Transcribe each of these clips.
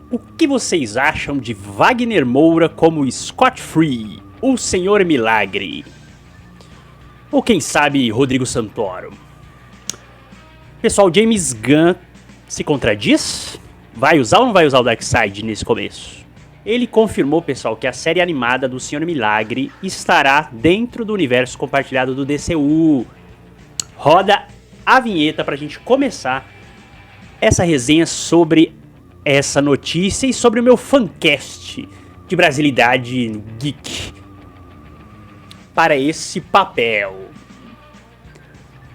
O que vocês acham de Wagner Moura como Scott Free, o Senhor Milagre? Ou quem sabe Rodrigo Santoro? Pessoal, James Gunn se contradiz? Vai usar ou não vai usar o Darkseid nesse começo? Ele confirmou, pessoal, que a série animada do Senhor Milagre estará dentro do universo compartilhado do DCU. Roda a vinheta pra gente começar essa resenha sobre essa notícia e sobre o meu fancast de brasilidade geek para esse papel.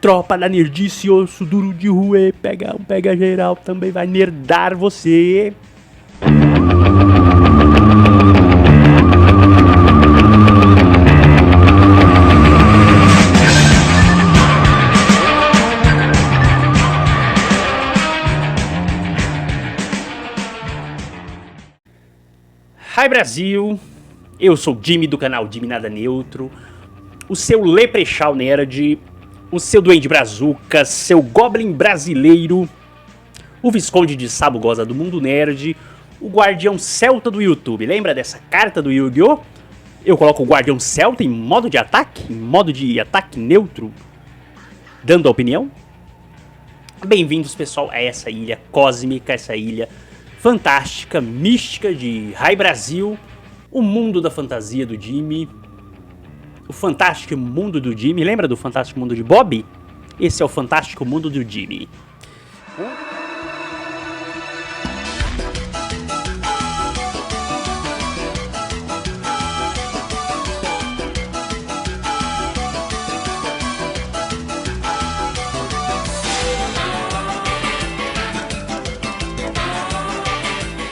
Tropa da nerdice, osso duro de ruê, pega geral, também vai nerdar você. Hi Brasil, eu sou o Jimmy do canal Jimmy Nada Neutro, o seu Leprechaun Nerd, o seu Duende Brazuca, seu Goblin brasileiro, o Visconde de Sabugosa do Mundo Nerd, o Guardião Celta do YouTube. Lembra dessa carta do Yu-Gi-Oh? Eu coloco o Guardião Celta em modo de ataque neutro, dando a opinião. Bem-vindos, pessoal, a essa ilha cósmica, essa ilha fantástica, mística de Hi Brasil, o mundo da fantasia do Jimmy, o fantástico mundo do Jimmy. Lembra do fantástico mundo de Bob? Esse é o fantástico mundo do Jimmy.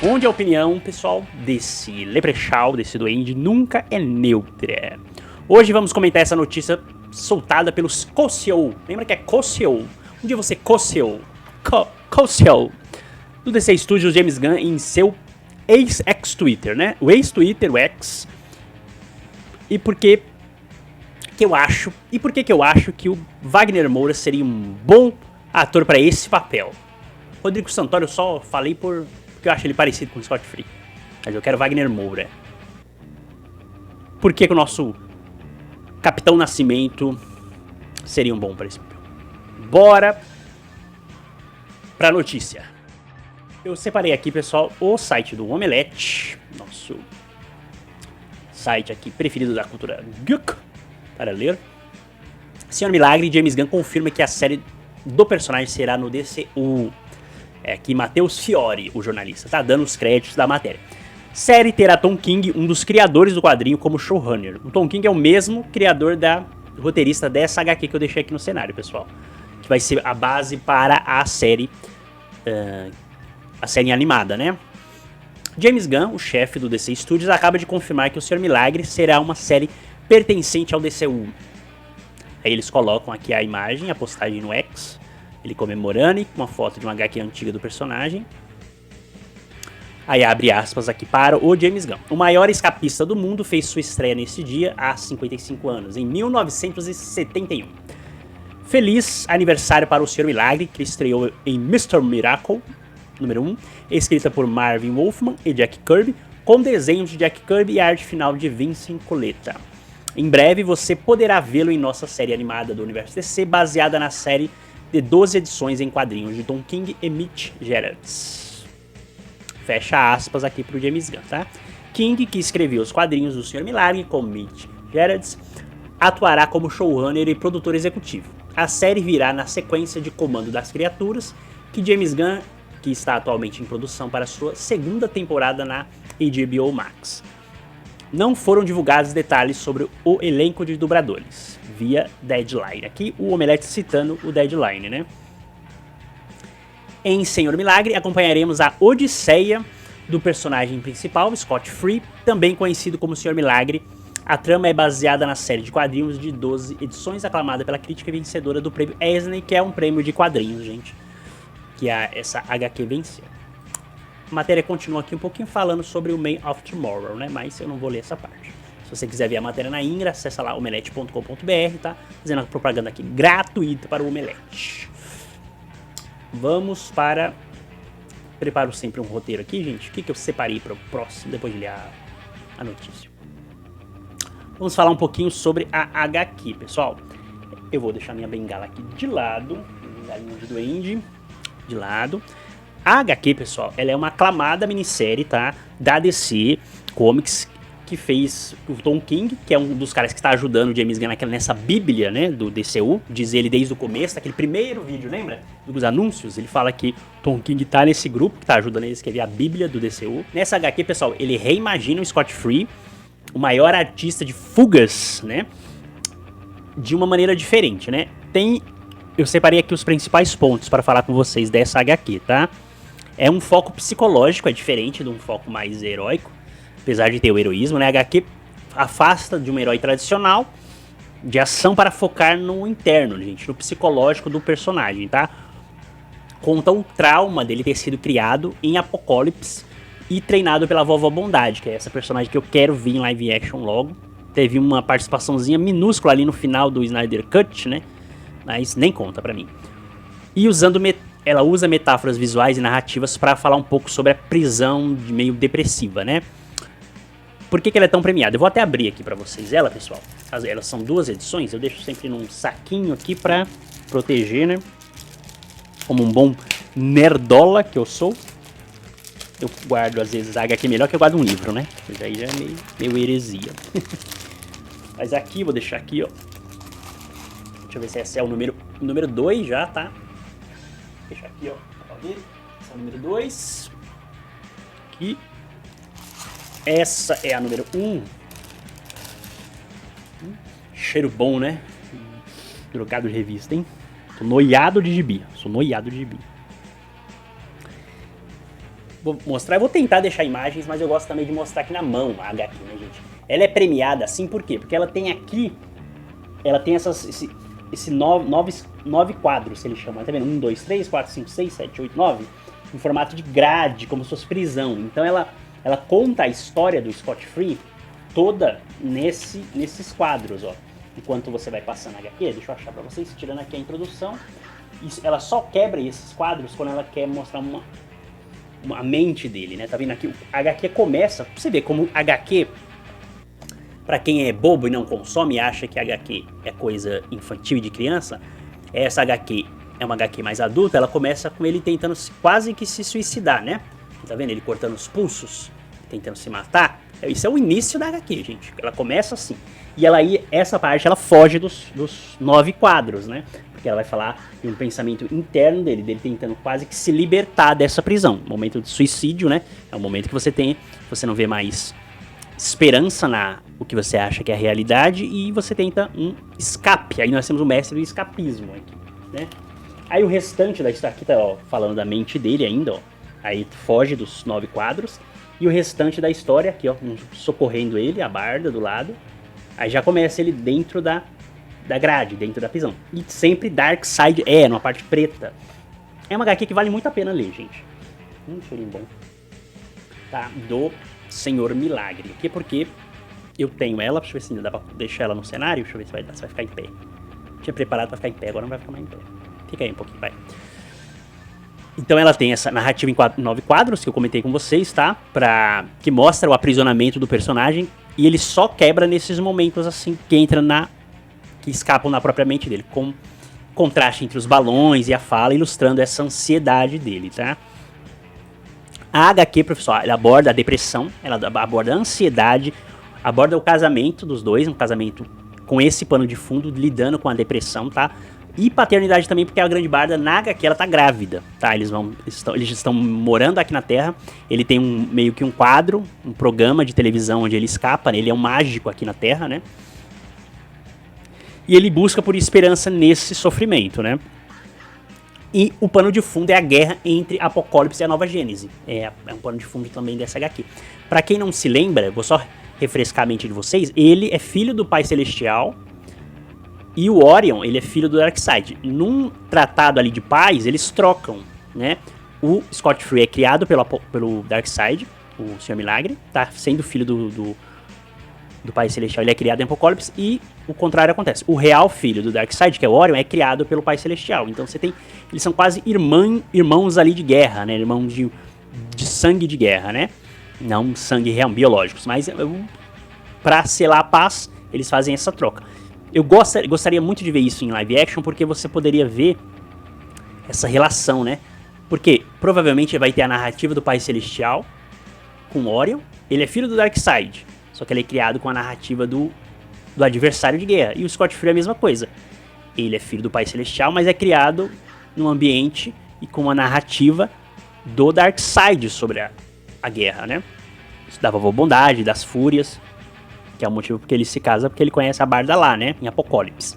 Onde a opinião, pessoal, desse Leprechaun, desse duende, nunca é neutra. Hoje vamos comentar essa notícia soltada pelos Cosseo. Lembra que é Cosseo? Um dia você Cosseo. Cosseo. Do DC Studios, James Gunn em seu ex-Twitter, né? O ex-Twitter, o ex. E por que eu acho que o Wagner Moura seria um bom ator para esse papel? Rodrigo Santoro eu só falei porque eu acho ele parecido com o Scott Free. Mas eu quero Wagner Moura. Por que o nosso Capitão Nascimento seria um bom para esse papel? Bora pra notícia. Eu separei aqui, pessoal, o site do Omelete, nosso site aqui preferido da cultura geek, para ler. Senhor Milagre, James Gunn confirma que a série do personagem será no DCU. É aqui Matheus Fiore, o jornalista, tá dando os créditos da matéria. Série terá Tom King, um dos criadores do quadrinho, como showrunner. O Tom King é o mesmo criador roteirista dessa HQ que eu deixei aqui no cenário, pessoal. Que vai ser a base para a série animada, né? James Gunn, o chefe do DC Studios, acaba de confirmar que o Senhor Milagre será uma série pertencente ao DCU. Aí eles colocam aqui a imagem, a postagem no X, ele comemorando, com uma foto de uma HQ antiga do personagem. Aí abre aspas aqui para o James Gunn. O maior escapista do mundo fez sua estreia nesse dia há 55 anos, em 1971. Feliz aniversário para o Senhor Milagre, que estreou em Mr. Miracle, número 1, escrita por Marvin Wolfman e Jack Kirby, com desenhos de Jack Kirby e arte final de Vincent Coletta. Em breve você poderá vê-lo em nossa série animada do Universo DC, baseada na série de 12 edições em quadrinhos de Tom King e Mitch Gerads. Fecha aspas aqui pro James Gunn, tá? King, que escreveu os quadrinhos do Senhor Milagre com Mitch Gerads, atuará como showrunner e produtor executivo. A série virá na sequência de Comando das Criaturas, que James Gunn, que está atualmente em produção para sua segunda temporada na HBO Max. Não foram divulgados detalhes sobre o elenco de dubladores, via Deadline. Aqui o Omelete citando o Deadline, né? Em Senhor Milagre, acompanharemos a odisseia do personagem principal, Scott Free, também conhecido como Senhor Milagre. A trama é baseada na série de quadrinhos de 12 edições, aclamada pela crítica e vencedora do prêmio Eisner, que é um prêmio de quadrinhos, gente, que essa HQ venceu. A matéria continua aqui um pouquinho falando sobre o Man of Tomorrow, né? Mas eu não vou ler essa parte. Se você quiser ver a matéria na íntegra, acessa lá omelete.com.br, tá? Fazendo a propaganda aqui gratuita para o Omelete. Vamos para preparo sempre um roteiro aqui, gente. O que eu separei para o próximo, depois de ler a notícia. Vamos falar um pouquinho sobre a HQ, pessoal. Eu vou deixar minha bengala aqui de lado, bengalinha de duende, de lado. A HQ, pessoal, ela é uma aclamada minissérie, tá? Da DC Comics, que fez o Tom King, que é um dos caras que está ajudando o James Gunn nessa bíblia, né, do DCU. Diz ele desde o começo, daquele primeiro vídeo, lembra? Dos anúncios, ele fala que Tom King tá nesse grupo, que tá ajudando ele a escrever a bíblia do DCU. Nessa HQ, pessoal, ele reimagina o Scott Free, o maior artista de fugas, né, de uma maneira diferente, né? Eu separei aqui os principais pontos para falar com vocês dessa HQ, tá? É um foco psicológico, é diferente de um foco mais heróico, apesar de ter o heroísmo, né? A HQ afasta de um herói tradicional de ação para focar no interno, gente, no psicológico do personagem, tá? Conta o trauma dele ter sido criado em Apocalipse e treinado pela Vovó Bondade, que é essa personagem que eu quero ver em live action logo. Teve uma participaçãozinha minúscula ali no final do Snyder Cut, né? Mas nem conta pra mim. E ela usa metáforas visuais e narrativas para falar um pouco sobre a prisão meio depressiva, né? Por que ela é tão premiada? Eu vou até abrir aqui pra vocês ela, pessoal. Elas são 2 edições, eu deixo sempre num saquinho aqui pra proteger, né? Como um bom nerdola que eu sou. Eu guardo, às vezes, a HQ melhor que eu guardo um livro, né? Mas aí já é meio heresia. Mas aqui, vou deixar aqui, ó. Deixa eu ver se esse é o número 2 já, tá? Vou deixar aqui, ó. Esse é o número 2. Aqui. Essa é a número 1. Cheiro bom, né? Drogado de revista, hein? Tô noiado de gibi. Vou mostrar, eu vou tentar deixar imagens, mas eu gosto também de mostrar aqui na mão a HQ, né, gente? Ela é premiada assim, por quê? Porque ela tem aqui, esse 9 quadros, se ele chama, tá vendo? 1, 2, 3, 4, 5, 6, 7, 8, 9, em formato de grade, como se fosse prisão. Então ela conta a história do Scott Free toda nesses quadros, ó. Enquanto você vai passando a HQ, deixa eu achar pra vocês, tirando aqui a introdução. Ela só quebra esses quadros quando ela quer mostrar a mente dele, né? Tá vendo aqui? A HQ começa, pra você ver como HQ, pra quem é bobo e não consome e acha que HQ é coisa infantil e de criança, essa HQ é uma HQ mais adulta, ela começa com ele tentando quase que se suicidar, né? Tá vendo? Ele cortando os pulsos, tentando se matar. Isso é o início da HQ, gente. Ela começa assim. E essa parte, ela foge dos 9 quadros, né? Porque ela vai falar de um pensamento interno dele tentando quase que se libertar dessa prisão. Momento de suicídio, né? É um momento que você não vê mais esperança o que você acha que é a realidade e você tenta um escape. Aí nós temos o mestre do escapismo aqui, né? Aí o restante da história aqui tá, ó, falando da mente dele ainda, ó. Aí foge dos 9 quadros. E o restante da história aqui, ó, socorrendo ele, a Barda do lado. Aí já começa ele dentro da grade, dentro da prisão. E sempre Darkseid numa parte preta. É uma HQ que vale muito a pena ler, gente. Cheirinho bom. Tá, do Senhor Milagre. Aqui é porque eu tenho ela, deixa eu ver se ainda dá pra deixar ela no cenário. Deixa eu ver se vai dar, se vai ficar em pé. Tinha preparado pra ficar em pé, agora não vai ficar mais em pé. Fica aí um pouquinho, vai. Então ela tem essa narrativa em 9 quadros que eu comentei com vocês, tá? Que mostra o aprisionamento do personagem. E ele só quebra nesses momentos assim, que escapam na própria mente dele. Com contraste entre os balões e a fala, ilustrando essa ansiedade dele, tá? A HQ, professor, ela aborda a depressão, ela aborda a ansiedade, aborda o casamento dos dois, um casamento com esse pano de fundo, lidando com a depressão, tá? E paternidade também, porque a Grande Barda, na HQ, ela tá grávida, tá? Eles estão morando aqui na Terra, ele tem meio que um quadro, um programa de televisão onde ele escapa, né? Ele é um mágico aqui na Terra, né? E ele busca por esperança nesse sofrimento, né? E o pano de fundo é a guerra entre Apocalipse e a Nova Gênese. É um pano de fundo também dessa HQ. Pra quem não se lembra, vou só refrescar a mente de vocês, ele é filho do Pai Celestial e o Orion, ele é filho do Darkseid. Num tratado ali de paz, eles trocam, né? O Scott Free é criado pelo Darkseid, o Senhor Milagre, tá sendo filho do Pai Celestial, ele é criado em Apocalipse, e o contrário acontece. O real filho do Darkseid, que é o Orion, é criado pelo Pai Celestial. Então eles são quase irmãos ali de guerra, né? Irmãos de sangue de guerra, né? Não sangue real, biológicos, mas pra selar a paz, eles fazem essa troca. Eu gostaria muito de ver isso em live action, porque você poderia ver essa relação, né? Porque provavelmente vai ter a narrativa do Pai Celestial com Orion. Ele é filho do Darkseid, só que ele é criado com a narrativa do adversário de guerra. E o Scott Free é a mesma coisa. Ele é filho do Pai Celestial, mas é criado num ambiente e com uma narrativa do Darkseid sobre a guerra, né? Isso da Vovô Bondade, das Fúrias, que é o motivo porque ele se casa, porque ele conhece a Barda lá, né? Em Apocalipse.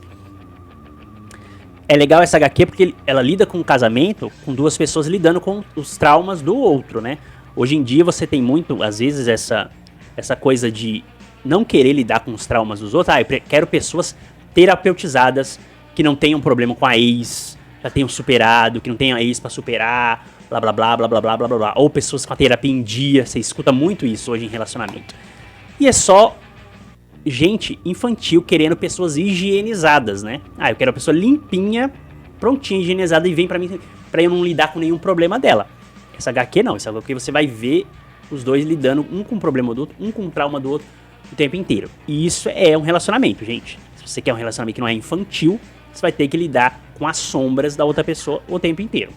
É legal essa HQ porque ela lida com o casamento, com duas pessoas lidando com os traumas do outro, né? Hoje em dia você tem muito, às vezes, essa coisa de não querer lidar com os traumas dos outros. Eu quero pessoas terapeutizadas, que não tenham problema com a ex, já tenham superado, que não tenham a ex pra superar, blá blá blá blá blá blá blá blá. Ou pessoas com a terapia em dia, você escuta muito isso hoje em relacionamento. E é só gente infantil querendo pessoas higienizadas, né? Eu quero uma pessoa limpinha, prontinha, higienizada e vem pra mim, pra eu não lidar com nenhum problema dela. Essa HQ não, essa HQ você vai ver os dois lidando, um com o problema do outro, um com o trauma do outro, o tempo inteiro. E isso é um relacionamento, gente. Se você quer um relacionamento que não é infantil, você vai ter que lidar com as sombras da outra pessoa o tempo inteiro.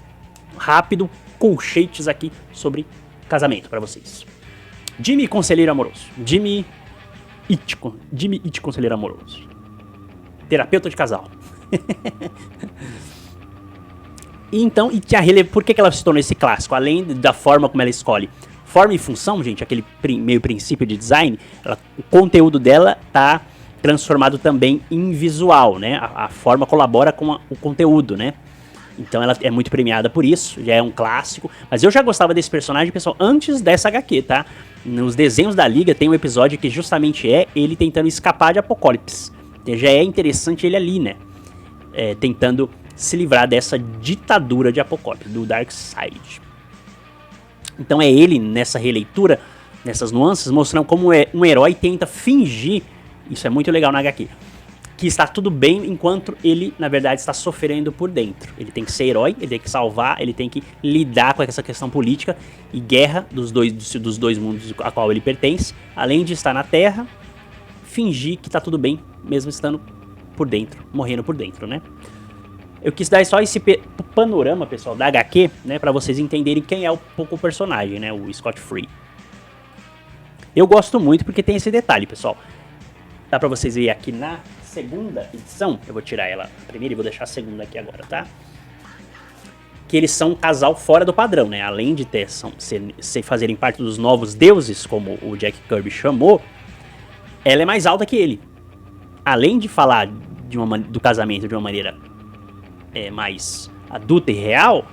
Rápido, colchetes aqui sobre casamento pra vocês. Jimmy Conselheiro Amoroso. Jimmy It Conselheiro Amoroso. Terapeuta de casal. Então, por que ela se tornou esse clássico? Além da forma como ela escolhe forma e função, gente, aquele meio princípio de design, o conteúdo dela tá transformado também em visual, né? A forma colabora com o conteúdo, né? Então ela é muito premiada por isso, já é um clássico. Mas eu já gostava desse personagem, pessoal, antes dessa HQ, tá? Nos desenhos da Liga tem um episódio que justamente é ele tentando escapar de Apocalipse. Já é interessante ele ali, né? Tentando se livrar dessa ditadura de Apocalipse, do Darkseid. Então é ele, nessa releitura, nessas nuances, mostrando como um herói tenta fingir, isso é muito legal na HQ, que está tudo bem enquanto ele, na verdade, está sofrendo por dentro. Ele tem que ser herói, ele tem que salvar, ele tem que lidar com essa questão política e guerra dos dois mundos a qual ele pertence, além de estar na Terra, fingir que está tudo bem, mesmo estando por dentro, morrendo por dentro, né? Eu quis dar só esse panorama, pessoal, da HQ, né, pra vocês entenderem quem é o personagem, né, o Scott Free. Eu gosto muito porque tem esse detalhe, pessoal. Dá pra vocês verem aqui na segunda edição, eu vou tirar ela primeiro e vou deixar a segunda aqui agora, tá? Que eles são um casal fora do padrão, né, além de fazerem parte dos novos deuses, como o Jack Kirby chamou, ela é mais alta que ele. Além de falar do casamento de uma maneira mais adulta e real,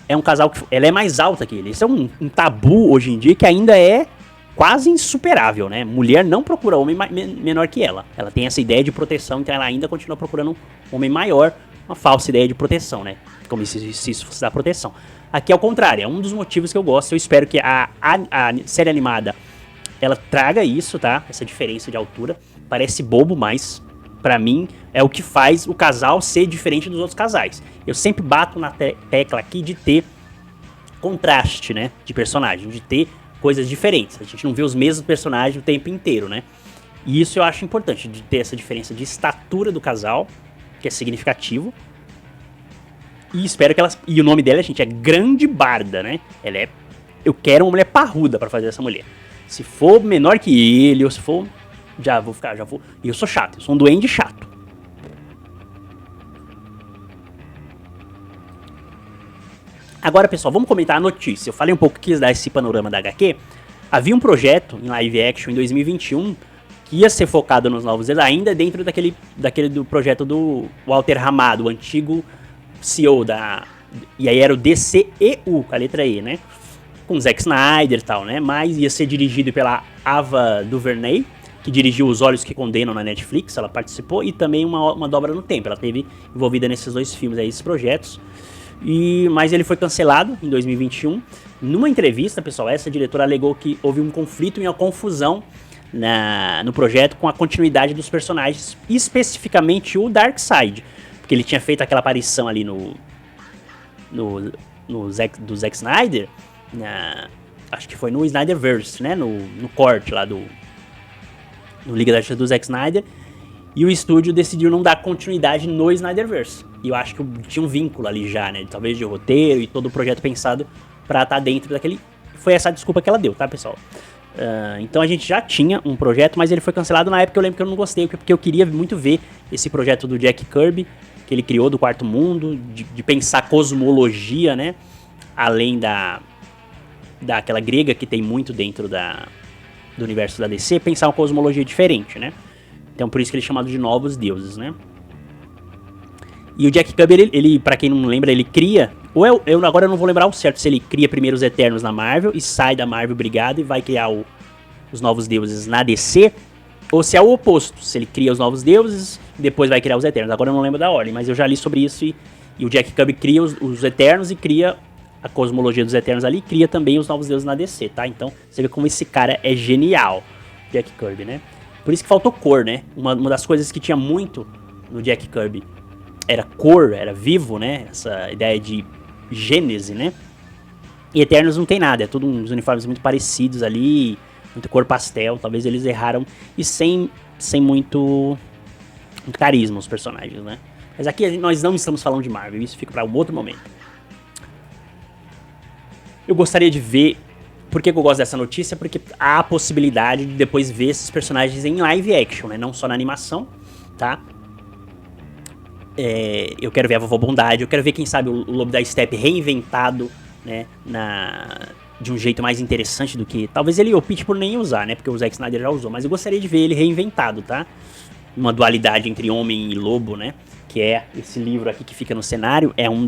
é um casal que ela é mais alta que ele. Isso é um tabu hoje em dia que ainda é quase insuperável, né? Mulher não procura homem menor que ela. Ela tem essa ideia de proteção, então ela ainda continua procurando um homem maior, uma falsa ideia de proteção, né? Como se isso fosse dar proteção. Aqui é o contrário, é um dos motivos que eu gosto. Eu espero que a série animada ela traga isso, tá? Essa diferença de altura. Parece bobo, mas pra mim é o que faz o casal ser diferente dos outros casais. Eu sempre bato na tecla aqui de ter contraste, né, de personagem, de ter coisas diferentes. A gente não vê os mesmos personagens o tempo inteiro, né? E isso eu acho importante, de ter essa diferença de estatura do casal, que é significativo. E espero que ela... E o nome dela, gente, é Grande Barda, né? Eu quero uma mulher parruda pra fazer essa mulher. Se for menor que ele, ou se for... Já vou. E eu sou chato, eu sou um duende chato. Agora, pessoal, vamos comentar a notícia. Eu falei um pouco que quis dar esse panorama da HQ. Havia um projeto em live action em 2021 que ia ser focado nos novos deuses, ainda dentro daquele do projeto do Walter Hamada, o antigo CEO e aí era o DCEU, com a letra E, né? Com Zack Snyder e tal, né? Mas ia ser dirigido pela Ava DuVernay, que dirigiu Os Olhos que Condenam na Netflix, ela participou, e também uma dobra no tempo, ela esteve envolvida nesses dois filmes aí, esses projetos, mas ele foi cancelado em 2021. Numa entrevista, pessoal, essa diretora alegou que houve um conflito e uma confusão no projeto com a continuidade dos personagens, especificamente o Darkseid, porque ele tinha feito aquela aparição ali do Zack Snyder, Acho que foi no Snyderverse, né? No corte lá no Liga da Justiça do Zack Snyder. E o estúdio decidiu não dar continuidade no Snyderverse. E eu acho que tinha um vínculo ali já, né? Talvez de roteiro e todo o projeto pensado pra estar dentro daquele... Foi essa a desculpa que ela deu, tá, pessoal? Então a gente já tinha um projeto, mas ele foi cancelado na época. Eu lembro que eu não gostei, porque eu queria muito ver esse projeto do Jack Kirby, que ele criou do Quarto Mundo, de pensar cosmologia, né? Além daquela grega que tem muito dentro do universo da DC, pensar uma cosmologia diferente, né? Então por isso que ele é chamado de Novos Deuses, né? E o Jack Kirby, ele pra quem não lembra, ele cria... Ou eu agora eu não vou lembrar o certo, se ele cria primeiro os Eternos na Marvel e sai da Marvel brigado e vai criar os Novos Deuses na DC, ou se é o oposto, se ele cria os Novos Deuses e depois vai criar os Eternos. Agora eu não lembro da ordem, mas eu já li sobre isso e o Jack Kirby cria os Eternos e cria a cosmologia dos Eternos ali e cria também os Novos Deuses na DC, tá? Então você vê como esse cara é genial, Jack Kirby, né? Por isso que faltou cor, né? Uma das coisas que tinha muito no Jack Kirby era cor, era vivo, né? Essa ideia de gênese, né? E Eternos não tem nada, é tudo uns uniformes muito parecidos ali, muita cor pastel, talvez eles erraram e sem muito carisma os personagens, né? Mas aqui nós não estamos falando de Marvel, isso fica para um outro momento. Eu gostaria de ver... Por que eu gosto dessa notícia? Porque há a possibilidade de depois ver esses personagens em live action, né? Não só na animação, tá? Eu quero ver a Vovó Bondade, eu quero ver, quem sabe, o Lobo da Steppe reinventado, né? De um jeito mais interessante do que... Talvez ele opte por nem usar, né? Porque o Zack Snyder já usou, mas eu gostaria de ver ele reinventado, tá? Uma dualidade entre homem e lobo, né? Que é esse livro aqui que fica no cenário, é um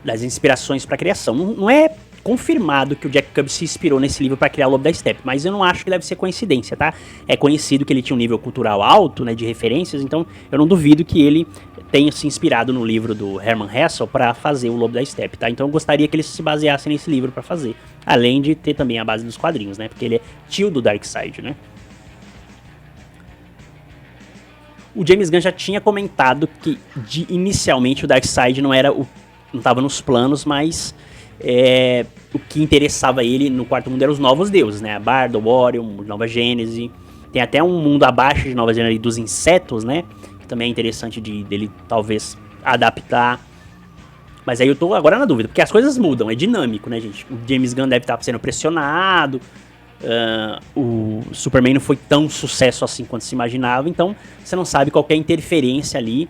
das inspirações para criação. Não é confirmado que o Jack Kirby se inspirou nesse livro para criar o Lobo da Steppe, mas eu não acho que deve ser coincidência, tá? É conhecido que ele tinha um nível cultural alto, né, de referências, então eu não duvido que ele tenha se inspirado no livro do Herman Hesse para fazer o Lobo da Steppe, tá? Então eu gostaria que ele se baseasse nesse livro para fazer, além de ter também a base dos quadrinhos, né? Porque ele é tio do Darkseid, né? O James Gunn já tinha comentado que inicialmente o Darkseid não estava nos planos, mas o que interessava ele no Quarto Mundo eram os Novos Deuses, né? A Barda, o Orion, Nova Gênese. Tem até um mundo abaixo de Nova Gênese dos insetos, né? Que também é interessante dele talvez adaptar. Mas aí eu tô agora na dúvida, porque as coisas mudam, é dinâmico, né, gente? O James Gunn deve estar sendo pressionado. O Superman não foi tão sucesso assim quanto se imaginava, então você não sabe qual que é a interferência ali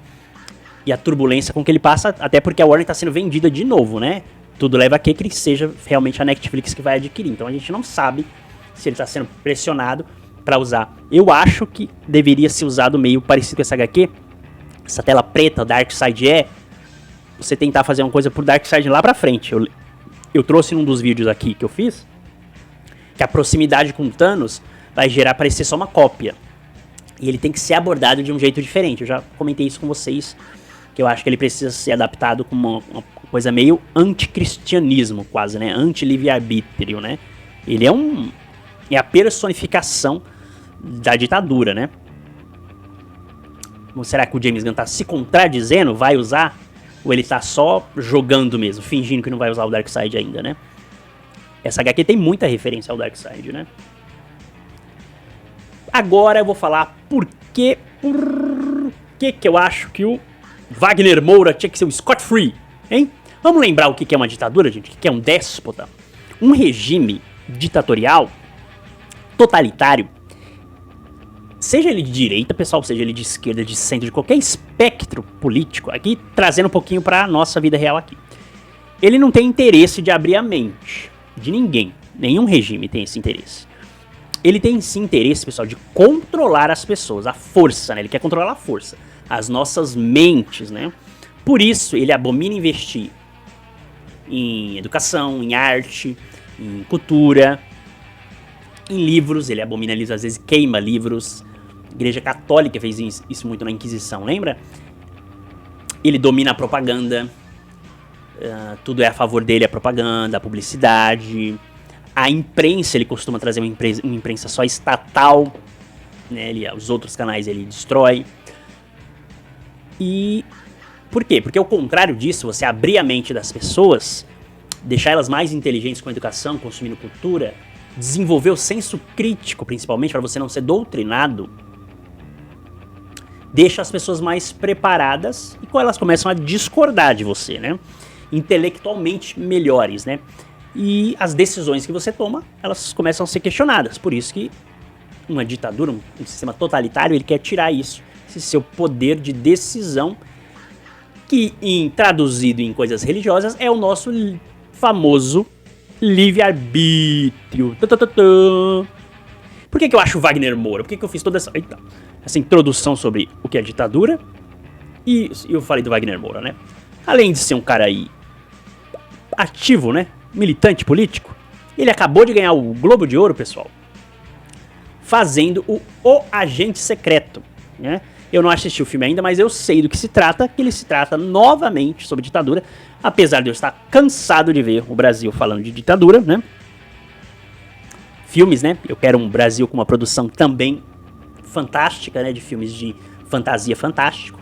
e a turbulência com que ele passa, até porque a Warner está sendo vendida de novo, né? Tudo leva a que seja realmente a Netflix que vai adquirir, então a gente não sabe se ele está sendo pressionado para usar. Eu acho que deveria ser usado meio parecido com essa HQ, essa tela preta, Darkseid você tentar fazer uma coisa pro Darkseid lá pra frente. Eu trouxe num dos vídeos aqui que eu fiz, que a proximidade com Thanos vai gerar parecer só uma cópia. E ele tem que ser abordado de um jeito diferente. Eu já comentei isso com vocês, que eu acho que ele precisa ser adaptado com uma coisa meio anticristianismo quase, né? Anti-livre-arbítrio, né? Ele é a personificação da ditadura, né? Será que o James Gunn tá se contradizendo? Vai usar? Ou ele tá só jogando mesmo, fingindo que não vai usar o Darkseid ainda, né? Essa HQ tem muita referência ao Darkseid, né? Agora eu vou falar por que eu acho que o Wagner Moura tinha que ser o Scott Free, hein? Vamos lembrar o que é uma ditadura, gente? O que é um déspota? Um regime ditatorial, totalitário, seja ele de direita, pessoal, seja ele de esquerda, de centro, de qualquer espectro político, aqui trazendo um pouquinho pra nossa vida real aqui. Ele não tem interesse de abrir a mente de ninguém, nenhum regime tem esse interesse. Ele tem esse interesse, pessoal, de controlar as pessoas, a força, né? Ele quer controlar a força, as nossas mentes, né? Por isso ele abomina investir em educação, em arte, em cultura, em livros. Ele abomina livros, às vezes queima livros. A Igreja Católica fez isso muito na Inquisição, lembra? Ele domina a propaganda. Tudo é a favor dele, a propaganda, a publicidade. A imprensa, ele costuma trazer uma imprensa só estatal, né? Os outros canais ele destrói. E Por quê? Porque ao contrário disso, você abrir a mente das pessoas, deixar elas mais inteligentes com a educação, consumindo cultura, desenvolver o senso crítico, principalmente, para você não ser doutrinado, deixa as pessoas mais preparadas e elas começam a discordar de você, né? Intelectualmente melhores, né? E as decisões que você toma, elas começam a ser questionadas. Por isso que uma ditadura, um sistema totalitário, ele quer tirar isso, esse seu poder de decisão, que traduzido em coisas religiosas é o nosso famoso livre-arbítrio. Por que eu acho Wagner Moura? Por que eu fiz toda essa introdução sobre o que é ditadura? E eu falei do Wagner Moura, né? Além de ser um cara aí ativo, né? Militante político, ele acabou de ganhar o Globo de Ouro, pessoal, fazendo o Agente Secreto, né? Eu não assisti o filme ainda, mas eu sei do que se trata, que ele se trata novamente sobre ditadura, apesar de eu estar cansado de ver o Brasil falando de ditadura, né? Filmes, né? Eu quero um Brasil com uma produção também fantástica, né? De filmes de fantasia fantástico.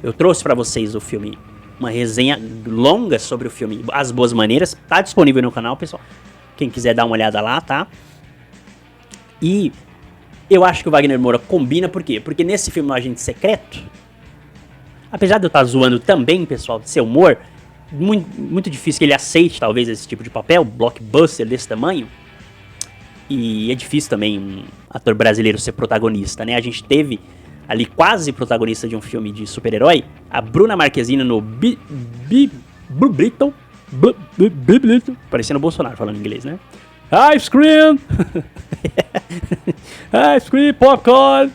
Eu trouxe pra vocês o filme, uma resenha longa sobre o filme As Boas Maneiras, tá disponível no canal, pessoal. Quem quiser dar uma olhada lá, tá? E eu acho que o Wagner Moura combina, por quê? Porque nesse filme O Agente Secreto, apesar de eu estar zoando também, pessoal, de seu humor, muito difícil que ele aceite, talvez, esse tipo de papel, blockbuster desse tamanho. E é difícil também um ator brasileiro ser protagonista, né? A gente teve ali quase protagonista de um filme de super-herói, a Bruna Marquezine no Blue Beetle, parecendo o Bolsonaro falando inglês, né? Ice cream! Ice cream, popcorn,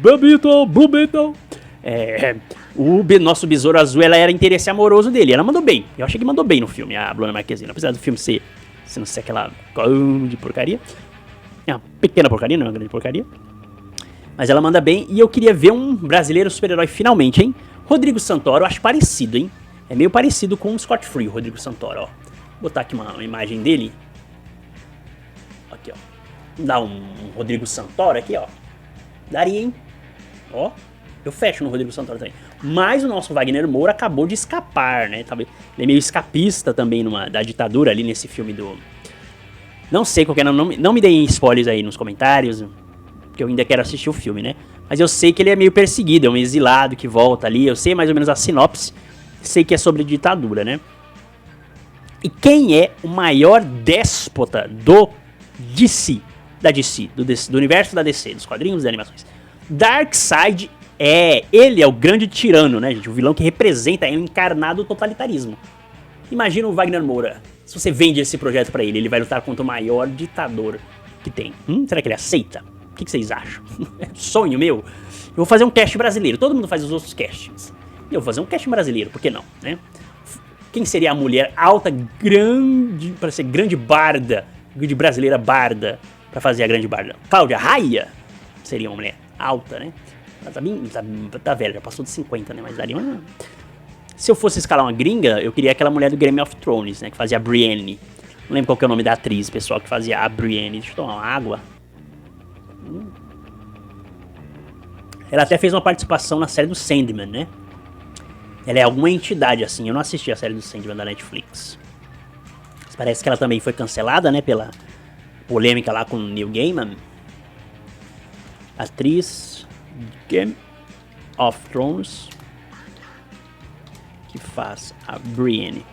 Blue Beetle. O nosso besouro azul, ela era interesse amoroso dele, ela mandou bem. Eu achei que mandou bem no filme, a Bruna Marquezine, apesar do filme ser, se não ser aquela grande porcaria. É uma pequena porcaria, não é uma grande porcaria. Mas ela manda bem, e eu queria ver um brasileiro super-herói finalmente, hein? Rodrigo Santoro, eu acho parecido, hein? É meio parecido com o Scott Free, o Rodrigo Santoro, ó. Vou botar aqui uma imagem dele. Aqui, ó. Dá um Rodrigo Santoro aqui, ó. Daria, hein? Ó. Eu fecho no Rodrigo Santoro também. Mas o nosso Wagner Moura acabou de escapar, né? Ele é meio escapista também da ditadura ali nesse filme do... Não sei qual que é, não me deem spoilers aí nos comentários, porque eu ainda quero assistir o filme, né? Mas eu sei que ele é meio perseguido, é um exilado que volta ali. Eu sei mais ou menos a sinopse, sei que é sobre ditadura, né? E quem é o maior déspota do DC, do universo da DC, dos quadrinhos e animações? Darkseid ele é o grande tirano, né, gente? O vilão que representa, é o encarnado totalitarismo. Imagina o Wagner Moura, se você vende esse projeto pra ele vai lutar contra o maior ditador que tem. Será que ele aceita? O que vocês acham? É um sonho meu? Eu vou fazer um cast brasileiro, todo mundo faz os outros castings. Eu vou fazer um cast brasileiro, por que não, né? Quem seria a mulher alta, grande, para ser grande barda, grande brasileira barda, pra fazer a grande barda? Cláudia Raia seria uma mulher alta, né? Ela tá velha, já passou de 50, né? Mas daria uma... Se eu fosse escalar uma gringa, eu queria aquela mulher do Game of Thrones, né? Que fazia a Brienne. Não lembro qual que é o nome da atriz, pessoal, que fazia a Brienne. Deixa eu tomar uma água. Ela até fez uma participação na série do Sandman, né? Ela é alguma entidade, assim. Eu não assisti a série do Sandman da Netflix. Mas parece que ela também foi cancelada, né? Pela polêmica lá com o Neil Gaiman. Atriz Game of Thrones, que faz a Brienne.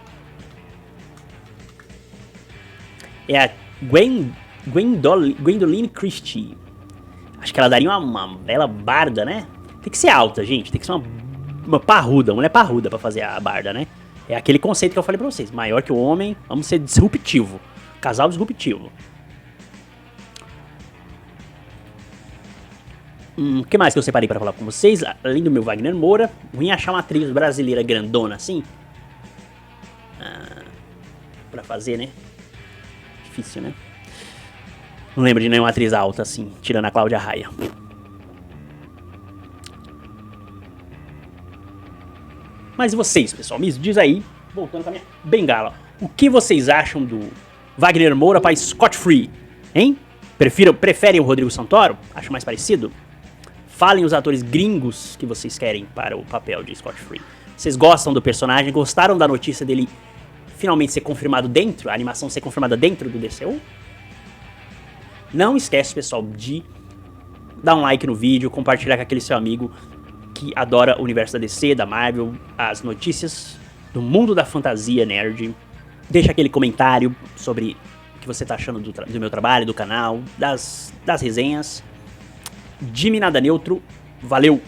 É a Gwendoline Christie. Acho que ela daria uma bela barda, né? Tem que ser alta, gente. Tem que ser uma parruda, uma mulher parruda pra fazer a barda, né? É aquele conceito que eu falei pra vocês. Maior que o homem, vamos ser disruptivo. Casal disruptivo. O que mais que eu separei pra falar com vocês? Além do meu Wagner Moura, ruim achar uma atriz brasileira grandona assim. Pra fazer, né? Difícil, né? Não lembro de nenhuma atriz alta assim, tirando a Cláudia Raia. Mas vocês, pessoal, me diz aí, voltando com a minha bengala, o que vocês acham do Wagner Moura para Scott Free, hein? Preferem o Rodrigo Santoro? Acho mais parecido? Falem os atores gringos que vocês querem para o papel de Scott Free. Vocês gostam do personagem? Gostaram da notícia dele finalmente ser confirmado dentro? A animação ser confirmada dentro do DCU? Não esquece, pessoal, de dar um like no vídeo, compartilhar com aquele seu amigo que adora o universo da DC, da Marvel, as notícias do mundo da fantasia nerd. Deixa aquele comentário sobre o que você tá achando do meu trabalho, do canal, das resenhas. Jimmy Nada Neutro, valeu!